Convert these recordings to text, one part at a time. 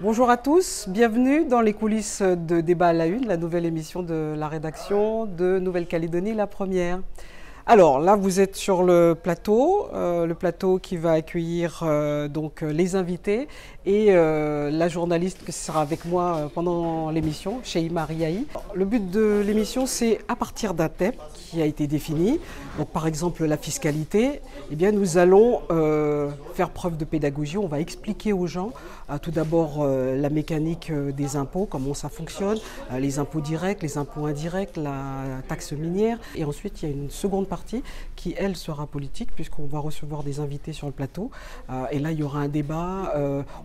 Bonjour à tous, bienvenue dans les coulisses de Débat à la Une, la nouvelle émission de la rédaction de Nouvelle-Calédonie, la première. Alors là, vous êtes sur le plateau qui va accueillir les invités et la journaliste qui sera avec moi pendant l'émission, Sheima Riahi. Le but de l'émission, c'est à partir d'un thème qui a été défini, donc par exemple la fiscalité, eh bien nous allons faire preuve de pédagogie, on va expliquer aux gens tout d'abord la mécanique des impôts, comment ça fonctionne, les impôts directs, les impôts indirects, la taxe minière, et ensuite il y a une seconde partie qui, elle, sera politique, puisqu'on va recevoir des invités sur le plateau. Et là, il y aura un débat,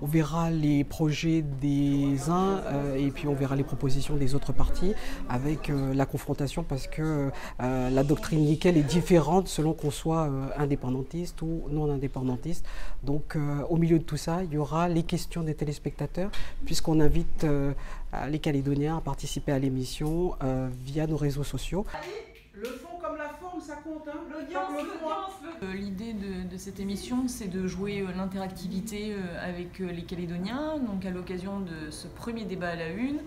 on verra les projets des uns et puis on verra les propositions des autres partis avec la confrontation, parce que la doctrine nickel est différente selon qu'on soit indépendantiste ou non indépendantiste. Donc, au milieu de tout ça, il y aura les questions des téléspectateurs, puisqu'on invite les Calédoniens à participer à l'émission via nos réseaux sociaux. Le fond comme la forme, ça compte, hein. L'idée de cette émission, c'est de jouer l'interactivité avec les Calédoniens. Donc à l'occasion de ce premier débat à la une,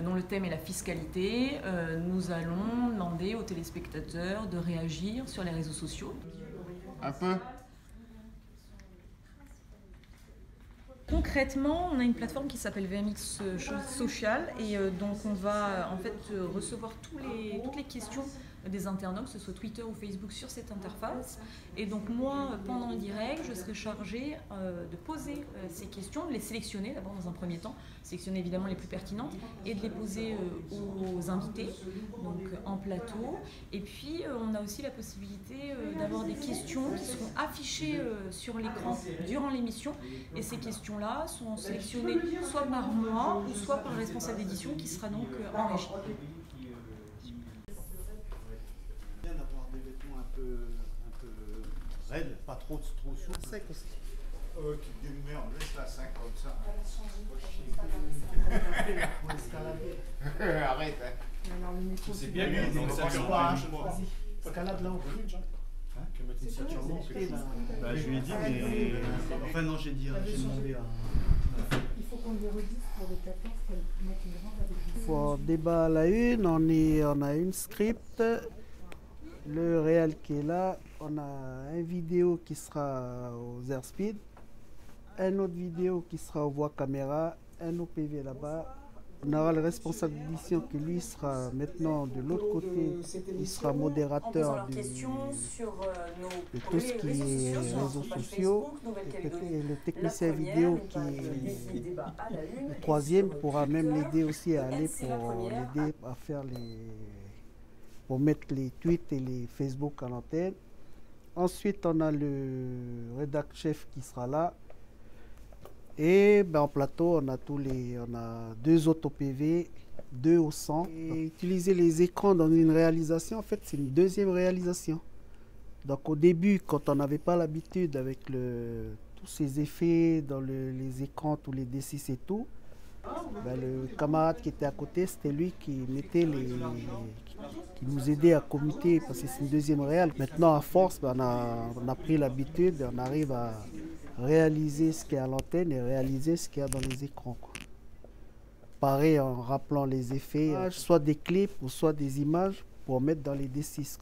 dont le thème est la fiscalité, nous allons demander aux téléspectateurs de réagir sur les réseaux sociaux. Un peu. Concrètement, on a une plateforme qui s'appelle VMX Social et donc on va en fait recevoir toutes les questions des internautes, que ce soit Twitter ou Facebook, sur cette interface. Et donc moi, pendant le direct, je serai chargée de poser ces questions, de les sélectionner d'abord dans un premier temps, sélectionner évidemment les plus pertinentes et de les poser aux invités, donc en plateau. Et puis on a aussi la possibilité d'avoir des questions qui seront affichées sur l'écran durant l'émission. Et ces questions-là sont sélectionnées soit par moi ou soit par le responsable d'édition qui sera donc en régie. Bien d'avoir des vêtements un peu raides, pas trop secs aussi. Oh, tu dis merde, laisse la 5 comme ça. Arrête, hein. C'est bien lui, donc ça dure pas. Escalade là, on peut lui, que mettre une ceinture longue. Bah, je lui ai dit, mais. Enfin, non, j'ai demandé à. Il faut qu'on lui redise pour les 14 qu'elle mette une grande avec une. Pour débat à la une, on a une script, le réel qui est là, on a un vidéo qui sera aux airspeed, un autre vidéo qui sera aux voix caméra, un OPV là-bas. On aura le responsable d'édition qui lui sera maintenant de l'autre côté, il sera modérateur de tout ce qui est réseaux sociaux, et le technicien vidéo qui est le troisième pourra même l'aider aussi à aller pour l'aider à faire pour mettre les tweets et les Facebook à l'antenne. Ensuite, on a le rédacteur chef qui sera là. Et en plateau, on a deux autres OPV, deux au 100. Et utiliser les écrans dans une réalisation, en fait, c'est une deuxième réalisation. Donc au début, quand on n'avait pas l'habitude avec tous ces effets dans les écrans, tous les D6 et tout, le camarade qui était à côté, c'était lui qui mettait qui nous aidait à commuter, parce que c'est une deuxième réal. Maintenant, à force, on a pris l'habitude, on arrive à réaliser ce qu'il y a à l'antenne et réaliser ce qu'il y a dans les écrans, quoi. Pareil, en rappelant les effets, soit des clips ou soit des images pour mettre dans les D6.